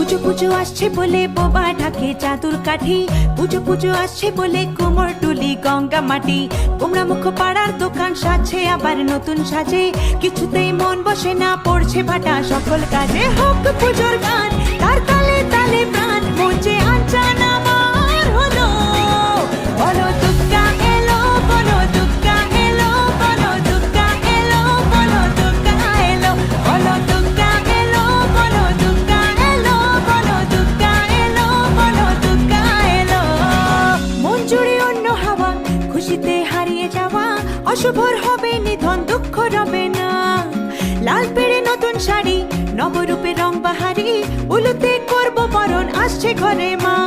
পুজো পুজো আসছে বলে বোবা ঢাকে চাদুর কাঠি, পুজো পুজো আসছে বলে কোমর টুলি গঙ্গা মাটি। কুমড়া মুখ পাড়ার দোকান সাজছে আবার নতুন সাজে, কিছুতেই মন বসে না পড়ছে ভাটা সকল কাজে। হোক পুজোর গান তার তালে তালে প্রাণ, মঞ্চে আনচান আমার হলো। বলো দুর্গা এলো, বলো দুর্গা এলো, বলো দুর্গা এলো, বলো দুর্গা এলো, বলো দুর্গা এলো, বলো দুর্গা এলো, বলো দুর্গা এলো, বলো দুর্গা এলো। মন জুড়ে অন্য হাওয়া, খুশিতে হারিয়ে যাওয়া, অশুভর হবে নিধন, দুঃখ রবে না। লাল পেড়ে নতুন শাড়ি, নবরূপে রং বাহারি, উলুতে করবো বরণ, আসছে ঘরে মা।